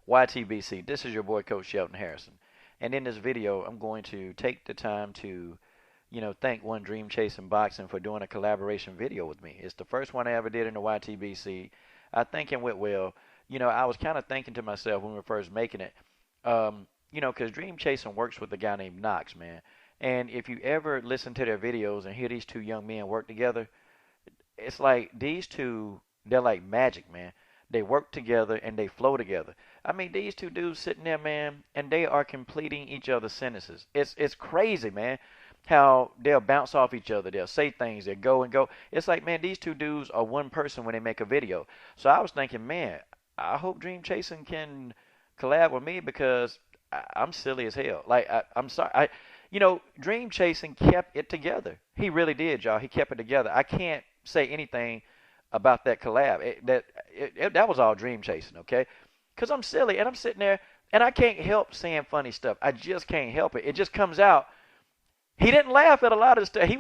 YTBC. This is your boy, Coach Shelton Harrison. And in this video, I'm going to take the time to, thank one Dream Chasing Boxing for doing a collaboration video with me. It's the first one I ever did in the YTBC. I think it went well. I was kind of thinking to myself when we were first making it, because Dream Chasing works with a guy named Knox, man. And if you ever listen to their videos and hear these two young men work together, it's like these two, they're like magic, man. They work together and they flow together. I mean, these two dudes sitting there, man, and they are completing each other's sentences. It's crazy, man, how they'll bounce off each other. They'll say things. They'll go and go. It's like, man, these two dudes are one person when they make a video. So I was thinking, man, I hope Dream Chasing can collab with me because I'm silly as hell. Like, I'm sorry. Dream Chasing kept it together. He really did, y'all. He kept it together. I can't say anything about that collab. That was all Dream Chasing, okay? Because I'm silly and I'm sitting there and I can't help saying funny stuff. I just can't help it. It just comes out. He didn't laugh at a lot of the stuff. He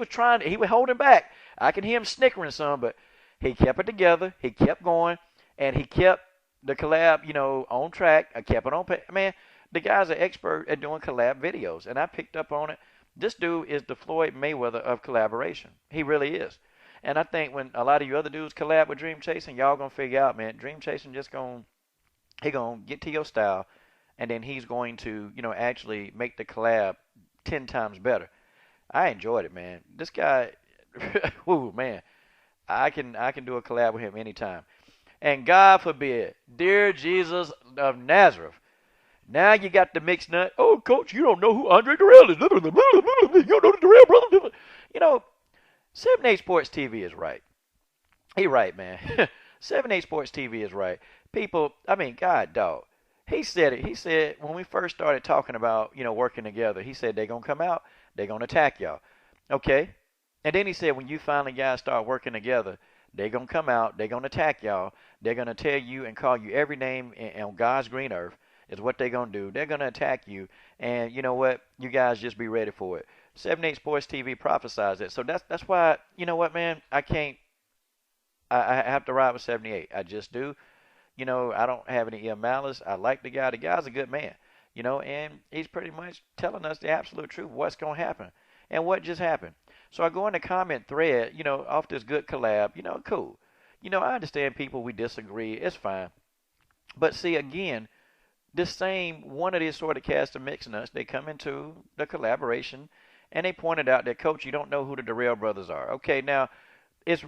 was holding back. I can hear him snickering some, but he kept it together. He kept going and he kept the collab, on track. I kept it on. Man, the guy's an expert at doing collab videos, and I picked up on it. This dude is the Floyd Mayweather of collaboration. He really is. And I think when a lot of you other dudes collab with Dream Chasing, y'all gonna figure out, man, Dream Chasing he gonna get to your style, and then he's going to, actually make the collab 10 times better. I enjoyed it, man. This guy, whoo, man, I can do a collab with him anytime. And God forbid, dear Jesus of Nazareth, now you got the mixed nut. Oh, coach, you don't know who Andre Darrell is. You don't know the Darrell brother. You know, 7-8 Sports TV is right. He right, man. 7-8 Sports TV is right. People, I mean, God, dog. He said it. He said when we first started talking about, working together, he said they're going to come out, they're going to attack y'all. Okay? And then he said when you finally guys start working together, they're going to come out, they're going to attack y'all. They're going to tell you and call you every name on God's green earth is what they're going to do. They're going to attack you. And you know what? You guys just be ready for it. 7-8 Sports TV prophesies it. So that's why, you know what, man? I can't. I have to ride with 78. I just do. I don't have any ill malice. I like the guy. The guy's a good man, and he's pretty much telling us the absolute truth, what's going to happen and what just happened. So I go in the comment thread, off this good collab, cool. I understand people, we disagree. It's fine. But see, again, this same one of these sort of cast of mixed nuts, they come into the collaboration and they pointed out that, coach, you don't know who the Darrell brothers are. Okay, now it's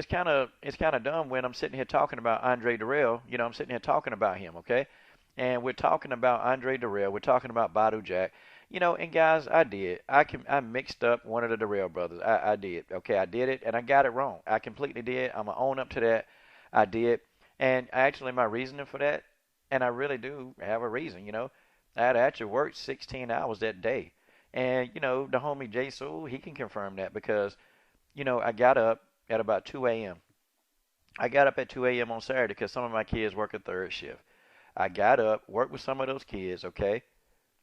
kind of dumb when I'm sitting here talking about Andre Darrell. I'm sitting here talking about him, okay? And we're talking about Andre Darrell. We're talking about Badu Jack. And guys, I mixed up one of the Darrell brothers. I did. Okay, I did it and I got it wrong. I completely did. I'm gonna own up to that. I did. And actually my reasoning for that, and I really do have a reason, I had actually worked 16 hours that day. And, the homie Jay Sewell, he can confirm that because, I got up at about 2 a.m. I got up at 2 a.m. on Saturday because some of my kids work a third shift. I got up, worked with some of those kids, okay?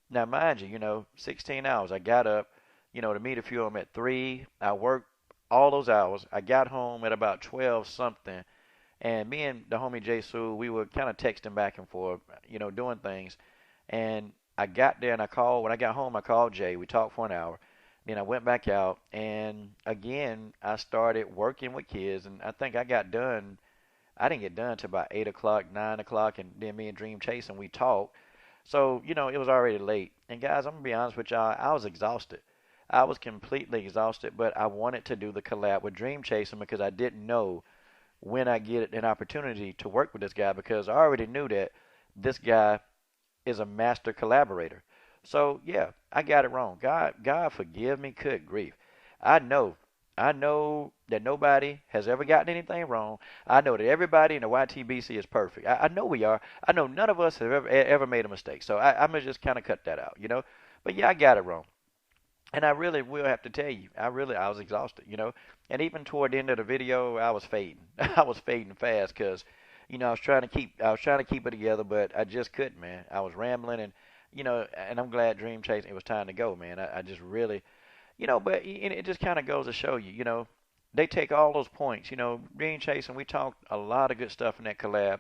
Now, mind you, 16 hours. I got up, to meet a few of them at 3. I worked all those hours. I got home at about 12 something. And me and the homie Jay Sewell, we were kind of texting back and forth, doing things. And I got there and I called. When I got home, I called Jay. We talked for an hour. Then I went back out. And again, I started working with kids. And I think I got done. I didn't get done till about 8 o'clock, 9 o'clock. And then me and Dream Chasing, we talked. So, it was already late. And guys, I'm going to be honest with y'all. I was exhausted. I was completely exhausted. But I wanted to do the collab with Dream Chasing because I didn't know when I get an opportunity to work with this guy because I already knew that this guy is a master collaborator. So yeah, I got it wrong. God forgive me, good grief. I know that nobody has ever gotten anything wrong. I know that everybody in the YTBC is perfect. I know we are. I know none of us have ever made a mistake. So I'm gonna just kind of cut that out, But yeah, I got it wrong. And I really will have to tell you, I was exhausted, And even toward the end of the video, I was fading. I was fading fast because, I was trying to keep it together, but I just couldn't, man. I was rambling, and and I'm glad Dream Chasing. It was time to go, man. I just really, but it just kind of goes to show you, they take all those points, Dream Chasing. We talked a lot of good stuff in that collab.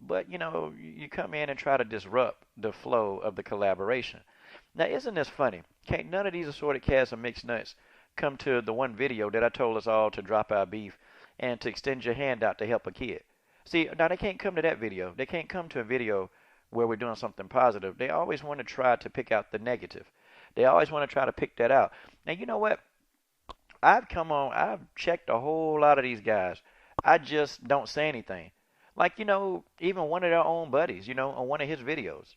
but you come in and try to disrupt the flow of the collaboration. Now, isn't this funny? Can't none of these assorted cats of mixed nuts come to the one video that I told us all to drop our beef and to extend your hand out to help a kid? See, now they can't come to that video. They can't come to a video where we're doing something positive. They always want to try to pick out the negative. They always want to try to pick that out. Now, you know what? I've checked a whole lot of these guys. I just don't say anything. Like, even one of their own buddies, on one of his videos.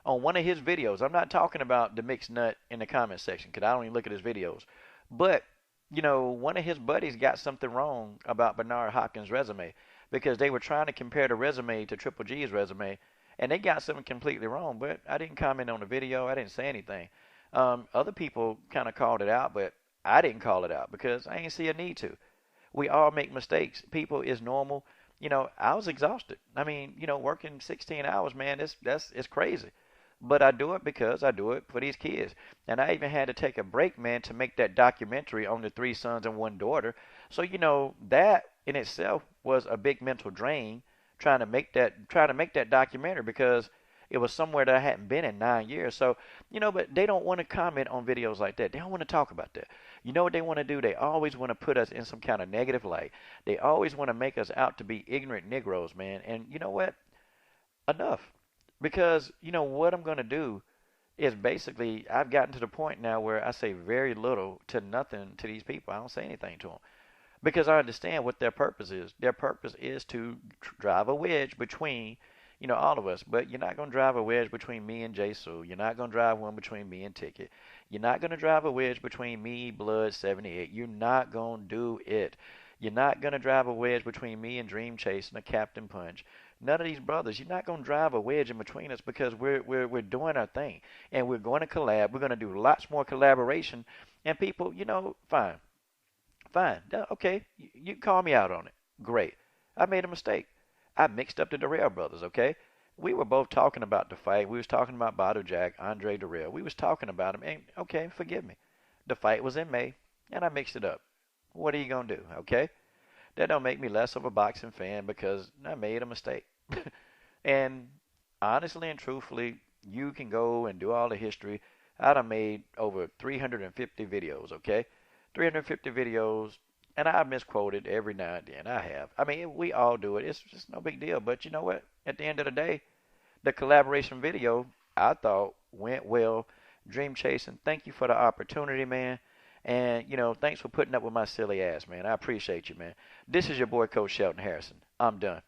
On one of his videos. I'm not talking about the mixed nut in the comment section because I don't even look at his videos. But, one of his buddies got something wrong about Bernard Hopkins' resume because they were trying to compare the resume to Triple G's resume and they got something completely wrong. But I didn't comment on the video. I didn't say anything. Other people kind of called it out, but I didn't call it out because I ain't see a need to. We all make mistakes. People is normal. I was exhausted. I mean, working 16 hours, man, it's crazy. But I do it because I do it for these kids. And I even had to take a break, man, to make that documentary on the three sons and one daughter. So, that in itself was a big mental drain trying to make that documentary because it was somewhere that I hadn't been in 9 years. So, but they don't want to comment on videos like that. They don't want to talk about that. You know what they want to do? They always want to put us in some kind of negative light. They always want to make us out to be ignorant Negroes, man. And you know what? Enough. Because, what I'm going to do is basically, I've gotten to the point now where I say very little to nothing to these people. I don't say anything to them. Because I understand what their purpose is. Their purpose is to drive a wedge between, all of us. But you're not going to drive a wedge between me and Jay Sue. You're not going to drive one between me and Ticket. You're not going to drive a wedge between me, Blood 78. You're not going to do it. You're not going to drive a wedge between me and Dream Chasing or Captain Punch. None of these brothers. You're not going to drive a wedge in between us because we're doing our thing. And we're going to collab. We're going to do lots more collaboration. And people, fine. Fine. Okay. You call me out on it. Great. I made a mistake. I mixed up the Darrell brothers, okay? We were both talking about the fight. We was talking about Bottle Jack, Andre Darrell. We was talking about him. And, okay, forgive me. The fight was in May, and I mixed it up. What are you going to do, okay? That don't make me less of a boxing fan because I made a mistake. And honestly and truthfully, you can go and do all the history. I done made over 350 videos, okay? 350 videos, and I've misquoted every now and then. I have. I mean, we all do it. It's just no big deal. But you know what? At the end of the day, the collaboration video, I thought, went well. Dream Chasing, thank you for the opportunity, man. And, thanks for putting up with my silly ass, man. I appreciate you, man. This is your boy, Coach Shelton Harrison. I'm done.